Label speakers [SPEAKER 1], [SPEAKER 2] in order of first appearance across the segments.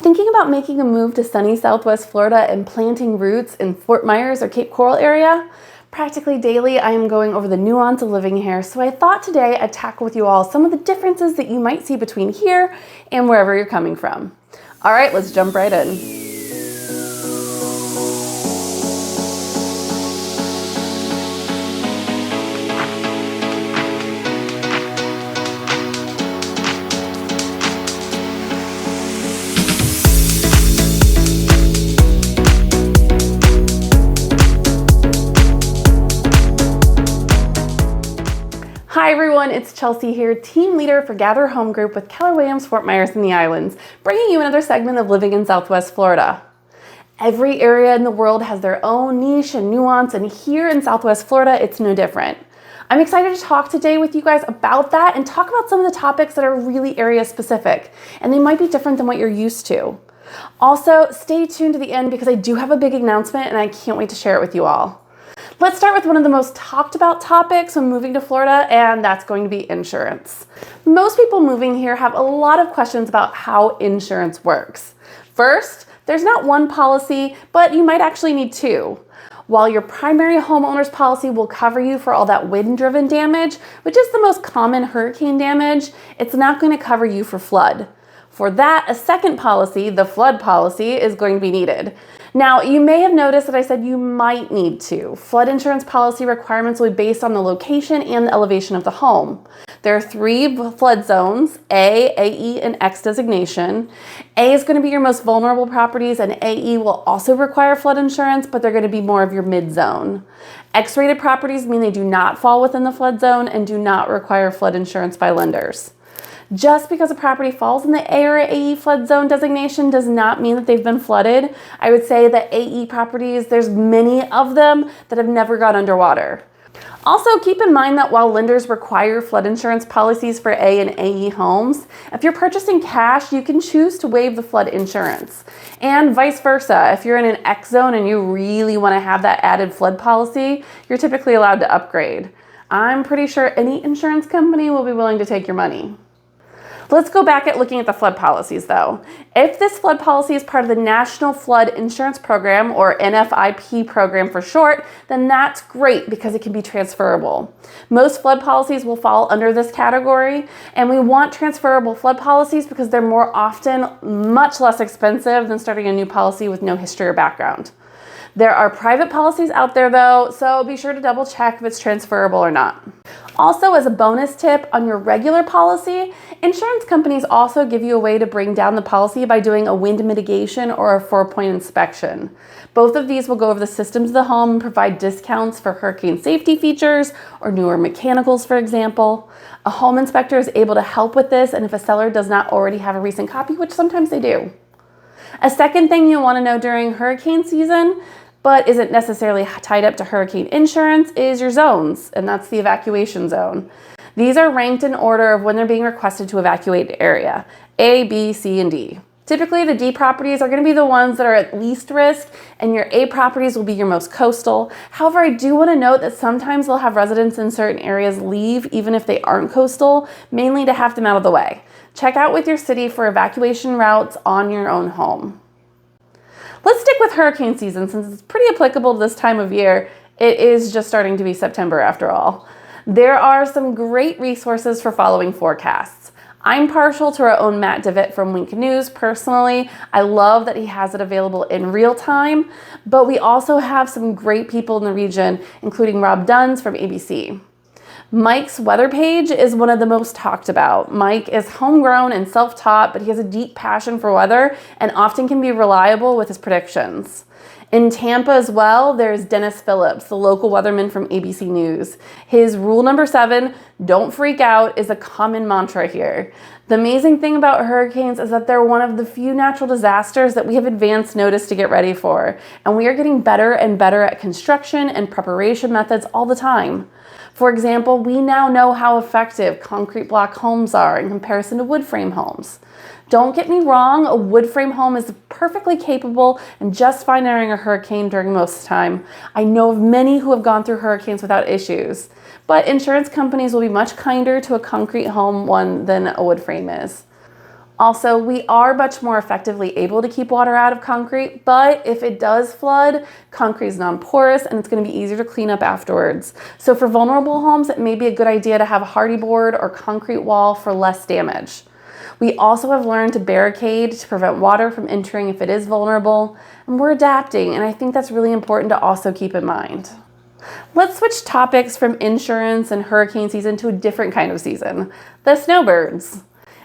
[SPEAKER 1] Thinking about making a move to sunny Southwest Florida and planting roots in Fort Myers or Cape Coral area? Practically daily, I am going over the nuance of living here, so I thought today I'd tackle with you all some of the differences that you might see between here and wherever you're coming from. All right, let's jump right in. Hi everyone, it's Chelsea here, team leader for Gather Home Group with Keller Williams, Fort Myers and the Islands, bringing you another segment of living in Southwest Florida. Every area in the world has their own niche and nuance, and here in Southwest Florida, it's no different. I'm excited to talk today with you guys about that and talk about some of the topics that are really area specific, and they might be different than what you're used to. Also, stay tuned to the end because I do have a big announcement and I can't wait to share it with you all. Let's start with one of the most talked about topics when moving to Florida, and that's going to be insurance. Most people moving here have a lot of questions about how insurance works. First, there's not one policy, but you might actually need two. While your primary homeowner's policy will cover you for all that wind-driven damage, which is the most common hurricane damage, it's not going to cover you for flood. For that, a second policy, the flood policy, is going to be needed. Now, you may have noticed that I said you might need to. Flood insurance policy requirements will be based on the location and the elevation of the home. There are three flood zones, A, AE, and X designation. A is going to be your most vulnerable properties, and AE will also require flood insurance, but they're going to be more of your mid-zone. X-rated properties mean they do not fall within the flood zone and do not require flood insurance by lenders. Just because a property falls in the A or AE flood zone designation does not mean that they've been flooded. I would say that AE properties, there's many of them that have never gone underwater. Also, keep in mind that while lenders require flood insurance policies for A and AE homes, if you're purchasing cash, you can choose to waive the flood insurance. And vice versa, if you're in an X zone and you really want to have that added flood policy, you're typically allowed to upgrade. I'm pretty sure any insurance company will be willing to take your money. Let's go back at looking at the flood policies though. If this flood policy is part of the National Flood Insurance Program, or NFIP program for short, then that's great because it can be transferable. Most flood policies will fall under this category, and we want transferable flood policies because they're more often much less expensive than starting a new policy with no history or background. There are private policies out there though, so be sure to double check if it's transferable or not. Also, as a bonus tip on your regular policy, insurance companies also give you a way to bring down the policy by doing a wind mitigation or a 4-point inspection. Both of these will go over the systems of the home and provide discounts for hurricane safety features or newer mechanicals, for example. A home inspector is able to help with this, and if a seller does not already have a recent copy, which sometimes they do. A second thing you'll want to know during hurricane season, but isn't necessarily tied up to hurricane insurance, is your zones, and that's the evacuation zone. These are ranked in order of when they're being requested to evacuate the area, A, B, C, and D. Typically, the D properties are going to be the ones that are at least risk, and your A properties will be your most coastal. However, I do want to note that sometimes they'll have residents in certain areas leave even if they aren't coastal, mainly to have them out of the way. Check out with your city for evacuation routes on your own home. Let's stick with hurricane season since it's pretty applicable to this time of year. It is just starting to be September after all. There are some great resources for following forecasts. I'm partial to our own Matt DeVitt from Wink News personally. I love that he has it available in real time, but we also have some great people in the region, including Rob Duns from ABC. Mike's weather page is one of the most talked about. Mike is homegrown and self-taught, but he has a deep passion for weather and often can be reliable with his predictions. In Tampa as well, there's Dennis Phillips, the local weatherman from ABC News. His rule number 7, don't freak out, is a common mantra here. The amazing thing about hurricanes is that they're one of the few natural disasters that we have advance notice to get ready for, and we are getting better and better at construction and preparation methods all the time. For example, we now know how effective concrete block homes are in comparison to wood frame homes. Don't get me wrong, a wood frame home is perfectly capable and just fine during a hurricane during most of the time. I know of many who have gone through hurricanes without issues, but insurance companies will be much kinder to a concrete home one than a wood frame is. Also, we are much more effectively able to keep water out of concrete, but if it does flood, concrete is non-porous and it's going to be easier to clean up afterwards. So for vulnerable homes, it may be a good idea to have a hardy board or concrete wall for less damage. We also have learned to barricade to prevent water from entering if it is vulnerable, and we're adapting, and I think that's really important to also keep in mind. Let's switch topics from insurance and hurricane season to a different kind of season, the snowbirds.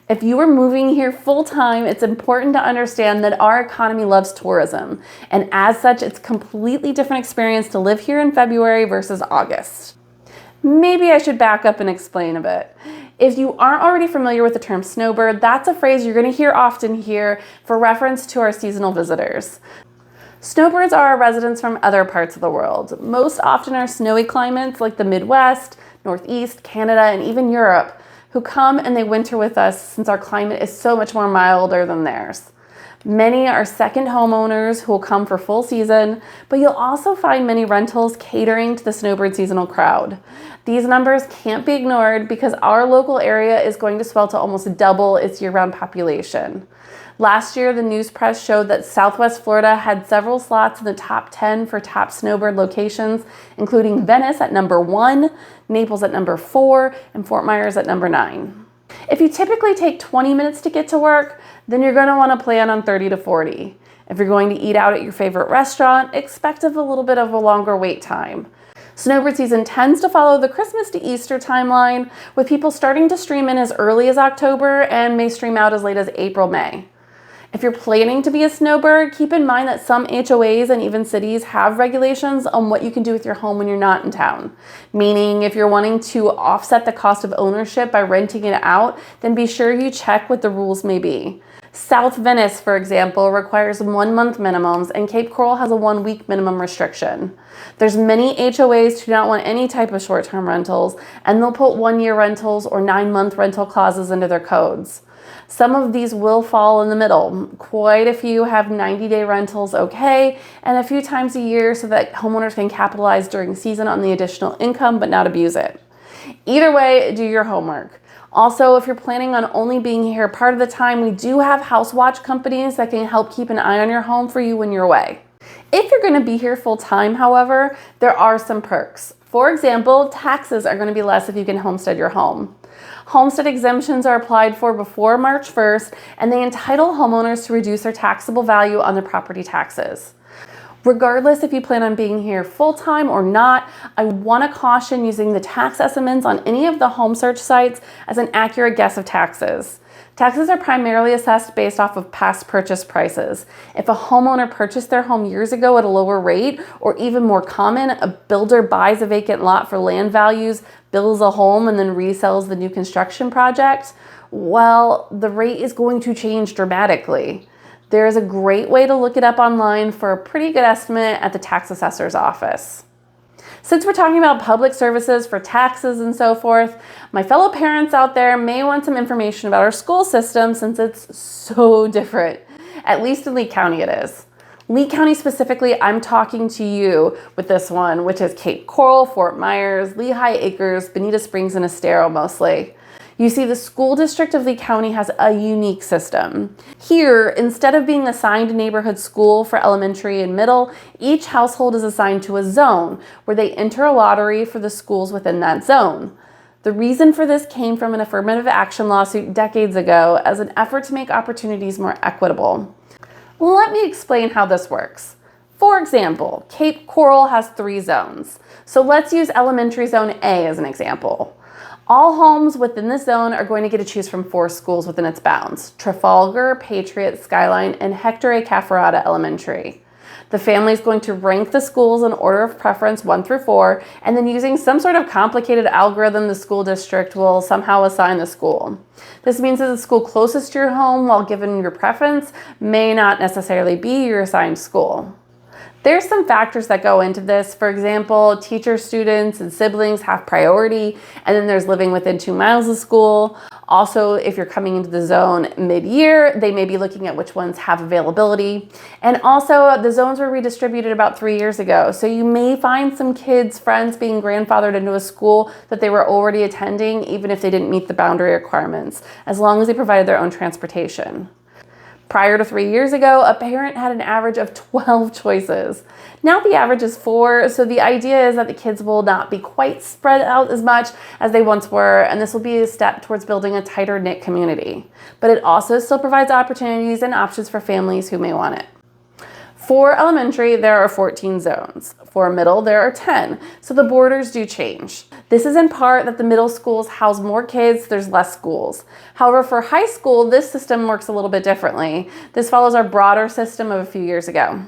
[SPEAKER 1] If you are moving here full-time, it's important to understand that our economy loves tourism, and as such, it's a completely different experience to live here in February versus August. Maybe I should back up and explain a bit. If you aren't already familiar with the term snowbird, that's a phrase you're going to hear often here for reference to our seasonal visitors. Snowbirds are our residents from other parts of the world. Most often are snowy climates like the Midwest, Northeast, Canada, and even Europe, who come and they winter with us since our climate is so much more milder than theirs. Many are second homeowners who will come for full season, but you'll also find many rentals catering to the snowbird seasonal crowd. These numbers can't be ignored because our local area is going to swell to almost double its year-round population. Last year, the news press showed that Southwest Florida had several slots in the top 10 for top snowbird locations, including Venice at number 1, Naples at number 4, and Fort Myers at number 9. If you typically take 20 minutes to get to work, then you're going to want to plan on 30 to 40. If you're going to eat out at your favorite restaurant, expect a little bit of a longer wait time. Snowbird season tends to follow the Christmas to Easter timeline, with people starting to stream in as early as October and may stream out as late as April, May. If you're planning to be a snowbird, keep in mind that some HOAs and even cities have regulations on what you can do with your home when you're not in town. Meaning, if you're wanting to offset the cost of ownership by renting it out, then be sure you check what the rules may be. South Venice, for example, requires 1 month minimums, and Cape Coral has a 1 week minimum restriction. There's many HOAs who do not want any type of short-term rentals, and they'll put 1-year rentals or 9-month rental clauses into their codes. Some of these will fall in the middle. Quite a few have 90-day rentals okay, and a few times a year so that homeowners can capitalize during season on the additional income but not abuse it. Either way, do your homework. Also, if you're planning on only being here part of the time, we do have house watch companies that can help keep an eye on your home for you when you're away. If you're going to be here full time, however, there are some perks. For example, taxes are going to be less if you can homestead your home. Homestead exemptions are applied for before March 1st, and they entitle homeowners to reduce their taxable value on their property taxes. Regardless if you plan on being here full-time or not, I want to caution using the tax estimates on any of the home search sites as an accurate guess of taxes. Taxes are primarily assessed based off of past purchase prices. If a homeowner purchased their home years ago at a lower rate, or even more common, a builder buys a vacant lot for land values, builds a home, and then resells the new construction project, well, the rate is going to change dramatically. There is a great way to look it up online for a pretty good estimate at the tax assessor's office. Since we're talking about public services for taxes and so forth, my fellow parents out there may want some information about our school system since it's so different. At least in Lee County it is. Lee County specifically, I'm talking to you with this one, which is Cape Coral, Fort Myers, Lehigh Acres, Bonita Springs, and Estero mostly. You see, the school district of Lee County has a unique system. Here, instead of being assigned a neighborhood school for elementary and middle, each household is assigned to a zone where they enter a lottery for the schools within that zone. The reason for this came from an affirmative action lawsuit decades ago as an effort to make opportunities more equitable. Let me explain how this works. For example, Cape Coral has 3 zones. So let's use elementary zone A as an example. All homes within this zone are going to get to choose from 4 schools within its bounds: Trafalgar, Patriot, Skyline, and Hector A. Cafferata Elementary. The family is going to rank the schools in order of preference 1 through 4, and then using some sort of complicated algorithm, the school district will somehow assign the school. This means that the school closest to your home, while given your preference, may not necessarily be your assigned school. There's some factors that go into this. For example, teachers, students, and siblings have priority, and then there's living within 2 miles of school. Also, if you're coming into the zone mid-year, they may be looking at which ones have availability. And also, the zones were redistributed about 3 years ago, so you may find some kids' friends being grandfathered into a school that they were already attending, even if they didn't meet the boundary requirements, as long as they provided their own transportation. Prior to 3 years ago, a parent had an average of 12 choices. Now the average is 4, so the idea is that the kids will not be quite spread out as much as they once were, and this will be a step towards building a tighter knit community. But it also still provides opportunities and options for families who may want it. For elementary, there are 14 zones. For middle, there are 10, so the borders do change. This is in part that the middle schools house more kids, there's less schools. However, for high school, this system works a little bit differently. This follows our broader system of a few years ago.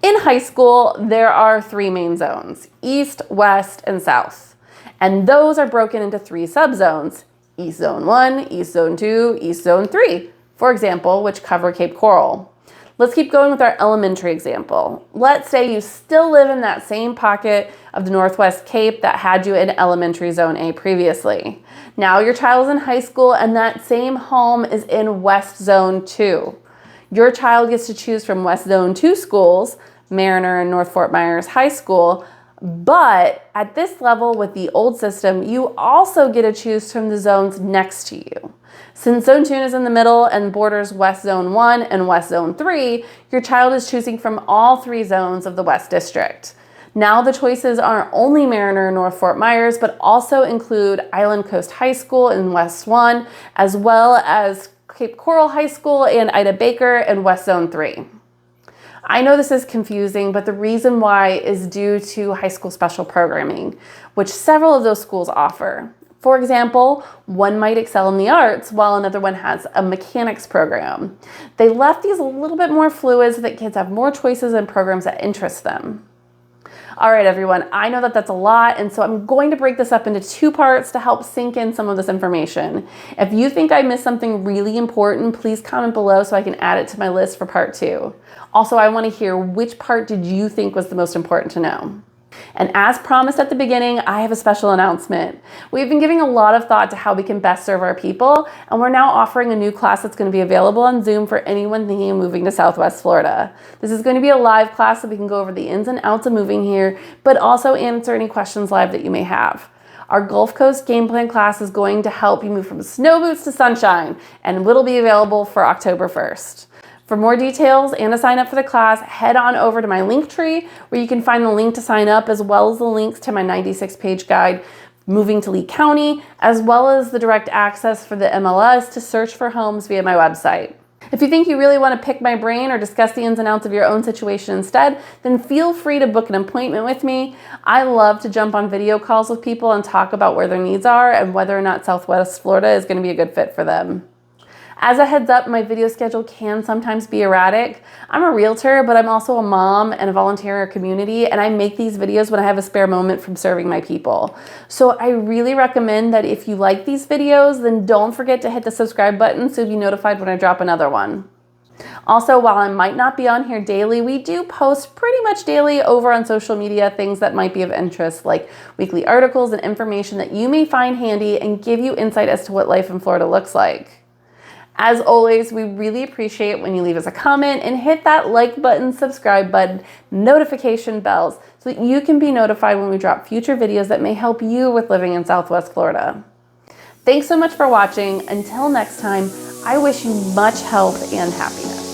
[SPEAKER 1] In high school, there are 3 main zones: East, West, and South. And those are broken into 3 subzones: East Zone 1, East Zone 2, East Zone 3, for example, which cover Cape Coral. Let's keep going with our elementary example. Let's say you still live in that same pocket of the Northwest Cape that had you in elementary zone A previously. Now your child is in high school and that same home is in West Zone 2. Your child gets to choose from West Zone 2 schools, Mariner and North Fort Myers High School, but at this level with the old system, you also get to choose from the zones next to you. Since Zone 2 is in the middle and borders West Zone 1 and West Zone 3, your child is choosing from all 3 zones of the West District. Now the choices aren't only Mariner and North Fort Myers, but also include Island Coast High School in West 1, as well as Cape Coral High School and Ida Baker in West Zone 3. I know this is confusing, but the reason why is due to high school special programming, which several of those schools offer. For example, one might excel in the arts while another one has a mechanics program. They left these a little bit more fluid so that kids have more choices and programs that interest them. All right, everyone, I know that that's a lot, and so I'm going to break this up into 2 parts to help sink in some of this information. If you think I missed something really important, please comment below so I can add it to my list for part 2. Also, I want to hear which part did you think was the most important to know. And as promised at the beginning, I have a special announcement. We've been giving a lot of thought to how we can best serve our people, and we're now offering a new class that's going to be available on Zoom for anyone thinking of moving to Southwest Florida. This is going to be a live class so we can go over the ins and outs of moving here, but also answer any questions live that you may have. Our Gulf Coast Game Plan class is going to help you move from snow boots to sunshine, and will be available for October 1st. For more details and to sign up for the class, head on over to my Linktree, where you can find the link to sign up, as well as the links to my 96-page guide, Moving to Lee County, as well as the direct access for the MLS to search for homes via my website. If you think you really want to pick my brain or discuss the ins and outs of your own situation instead, then feel free to book an appointment with me. I love to jump on video calls with people and talk about where their needs are and whether or not Southwest Florida is going to be a good fit for them. As a heads up, my video schedule can sometimes be erratic. I'm a realtor, but I'm also a mom and a volunteer in our community, and I make these videos when I have a spare moment from serving my people. So I really recommend that if you like these videos, then don't forget to hit the subscribe button so you'll be notified when I drop another one. Also, while I might not be on here daily, we do post pretty much daily over on social media things that might be of interest, like weekly articles and information that you may find handy and give you insight as to what life in Florida looks like. As always, we really appreciate when you leave us a comment and hit that like button, subscribe button, notification bells, so that you can be notified when we drop future videos that may help you with living in Southwest Florida. Thanks so much for watching. Until next time, I wish you much health and happiness.